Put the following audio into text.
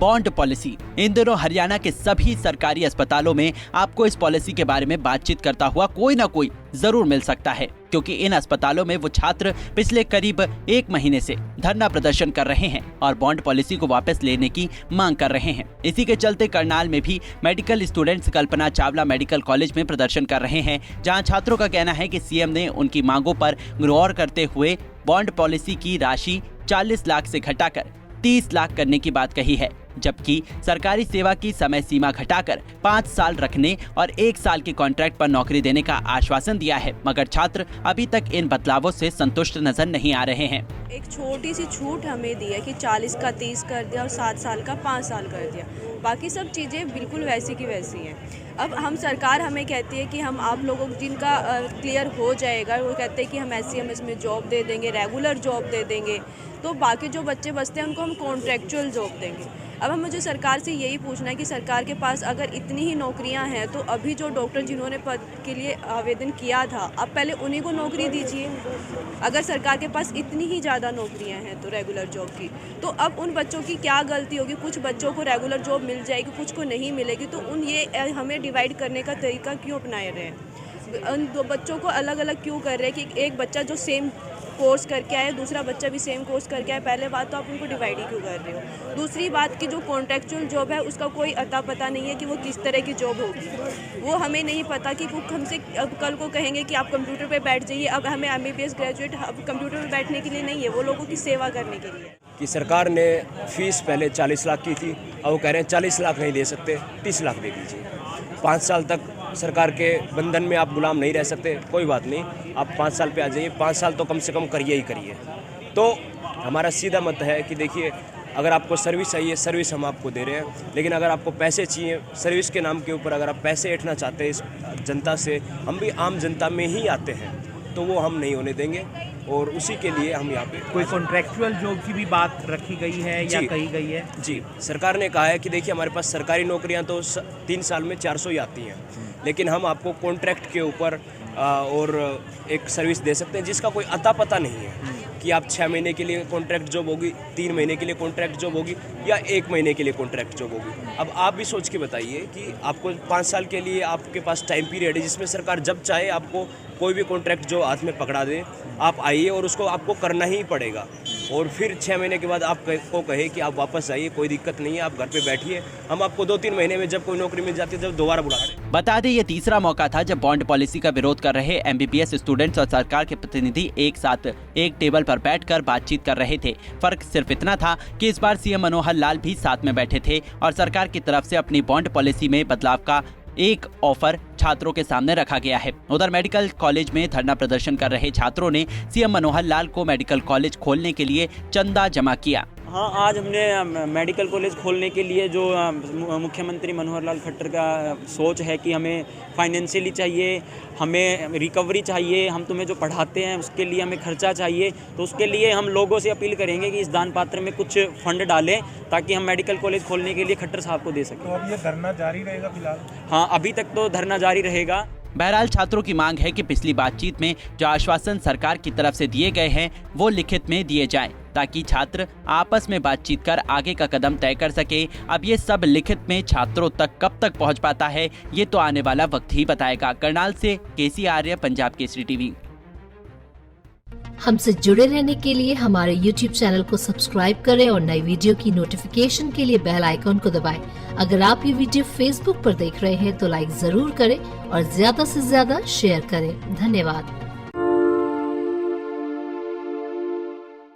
Bond policy. इन दिनों हरियाणा के सभी सरकारी अस्पतालों में आपको इस पॉलिसी के बारे में बातचीत करता हुआ कोई ना कोई जरूर मिल सकता है, क्योंकि इन अस्पतालों में वो छात्र पिछले करीब 1 महीने से धरना प्रदर्शन कर रहे हैं और बॉन्ड पॉलिसी को वापस लेने की मांग कर रहे हैं। इसी के चलते करनाल में भी medical students Kalpana Chawla medical college में प्रदर्शन कर रहे हैं, जहां छात्रों का कहना है कि सीएम ने उनकी मांगों पर गौर करते हुए बॉन्ड पॉलिसी की राशि 40 लाख से घटाकर 30 लाख करने की बात कही है, जबकि सरकारी सेवा की समय सीमा घटाकर 5 साल रखने और 1 साल के कॉन्ट्रैक्ट पर नौकरी देने का आश्वासन दिया है। मगर छात्र अभी तक इन बदलावों से संतुष्ट नजर नहीं आ रहे हैं। एक छोटी सी छूट हमें दी है कि 40 का 30 कर दिया और 7 साल का 5 साल कर दिया, बाकी सब चीज़ें बिल्कुल वैसी की वैसी हैं। अब हम सरकार हमें कहती है कि हम आप लोगों को जिनका क्लियर हो जाएगा, वो कहते हैं कि हम SCMS में जॉब दे देंगे, रेगुलर जॉब दे देंगे, तो बाकी जो बच्चे बचते हैं उनको हम कॉन्ट्रेक्चुअल जॉब देंगे। अब हम मुझे सरकार से यही पूछना है कि सरकार के पास अगर इतनी ही नौकरियां हैं तो अभी जो डॉक्टर जिन्होंने पद के लिए आवेदन किया था, अब पहले उन्हीं को नौकरी दीजिए। अगर सरकार के पास इतनी ही ज़्यादा नौकरियां हैं तो रेगुलर जॉब की, तो अब उन बच्चों की क्या गलती होगी? कुछ बच्चों को रेगुलर जॉब मिल जाएगी, कुछ को नहीं मिलेगी, तो ये हमें डिवाइड करने का तरीका क्यों अपनाए रहे हैं? उन दो बच्चों को अलग अलग क्यों कर रहे हैं कि एक बच्चा जो सेम कोर्स करके आए, दूसरा बच्चा भी सेम कोर्स करके आए? पहले बात तो आप उनको डिवाइड ही क्यों कर रहे हो? दूसरी बात कि जो कॉन्ट्रेक्चुअल जॉब है उसका कोई अता पता नहीं है कि वो किस तरह की जॉब होगी। वो हमें नहीं पता कि वो हमसे अब कल को कहेंगे कि आप कंप्यूटर पे बैठ जाइए। अब हमें MBBS ग्रेजुएट अब कंप्यूटर पे बैठने के लिए नहीं है, वो लोगों की सेवा करने के लिए। कि सरकार ने फीस पहले 40 लाख की थी, अब वो कह रहे हैं 40 लाख नहीं दे सकते, 30 लाख दे दीजिए। 5 साल तक सरकार के बंधन में आप गुलाम नहीं रह सकते, कोई बात नहीं, आप 5 साल पे आ जाइए, 5 साल तो कम से कम करिए ही करिए। तो हमारा सीधा मत है कि देखिए, अगर आपको सर्विस चाहिए, सर्विस हम आपको दे रहे हैं, लेकिन अगर आपको पैसे चाहिए, सर्विस के नाम के ऊपर अगर आप पैसे ऐंठना चाहते हैं इस जनता से, हम भी आम जनता में ही आते हैं, तो वो हम नहीं होने देंगे। और उसी के लिए हम यहाँ पे कोई कॉन्ट्रैक्चुअल जॉब की भी बात रखी गई है या कही गई है? जी, सरकार ने कहा है कि देखिए, हमारे पास सरकारी नौकरियाँ तो 3 साल में 400 ही आती हैं, लेकिन हम आपको कॉन्ट्रैक्ट के ऊपर और एक सर्विस दे सकते हैं जिसका कोई अता पता नहीं है कि आप 6 महीने के लिए कॉन्ट्रैक्ट जॉब होगी, 3 महीने के लिए कॉन्ट्रैक्ट जॉब होगी या 1 महीने के लिए कॉन्ट्रैक्ट जॉब होगी। अब आप भी सोच के बताइए कि आपको 5 साल के लिए आपके पास टाइम पीरियड है जिसमें सरकार जब चाहे आपको कोई भी कॉन्ट्रैक्ट जो हाथ में पकड़ा दे, आप आइए और उसको आपको करना ही पड़ेगा। और फिर 6 महीने के बाद आपको कहे कि आप वापस आइए, कोई दिक्कत नहीं है, आप घर पे बैठिए, हम आपको 2-3 महीने में जब कोई नौकरी मिल जाती है जब दोबारा बुला लें। बता दें, ये तीसरा मौका था जब बॉन्ड पॉलिसी का विरोध कर रहे MBBS स्टूडेंट्स और सरकार के प्रतिनिधि एक साथ एक टेबल पर बैठकर बातचीत कर रहे थे। फर्क सिर्फ इतना था कि इस बार CM मनोहर लाल भी साथ में बैठे थे और सरकार की तरफ से अपनी बॉन्ड पॉलिसी में बदलाव का एक ऑफर छात्रों के सामने रखा गया है। उधर मेडिकल कॉलेज में धरना प्रदर्शन कर रहे छात्रों ने CM मनोहर लाल को मेडिकल कॉलेज खोलने के लिए चंदा जमा किया। हाँ, आज हमने मेडिकल कॉलेज खोलने के लिए जो मुख्यमंत्री मनोहर लाल खट्टर का सोच है कि हमें फाइनेंशियली चाहिए, हमें रिकवरी चाहिए, हम तुम्हें जो पढ़ाते हैं उसके लिए हमें खर्चा चाहिए, तो उसके लिए हम लोगों से अपील करेंगे कि इस दान पात्र में कुछ फंड डालें ताकि हम मेडिकल कॉलेज खोलने के लिए खट्टर साहब को दे सकें। तो अब ये धरना जारी रहेगा फिलहाल? हाँ, अभी तक तो धरना जारी रहेगा। बहरहाल छात्रों की मांग है कि पिछली बातचीत में जो आश्वासन सरकार की तरफ से दिए गए हैं वो लिखित में दिए जाएं, ताकि छात्र आपस में बातचीत कर आगे का कदम तय कर सके। अब ये सब लिखित में छात्रों तक कब तक पहुंच पाता है, ये तो आने वाला वक्त ही बताएगा। करनाल से KC आर्य, पंजाब केसरी TV। हमसे जुड़े रहने के लिए हमारे YouTube चैनल को सब्सक्राइब करें और नई वीडियो की नोटिफिकेशन के लिए बेल आइकॉन को दबाएं। अगर आप ये वीडियो Facebook पर देख रहे हैं तो लाइक जरूर करें और ज्यादा से ज्यादा शेयर करें। धन्यवाद।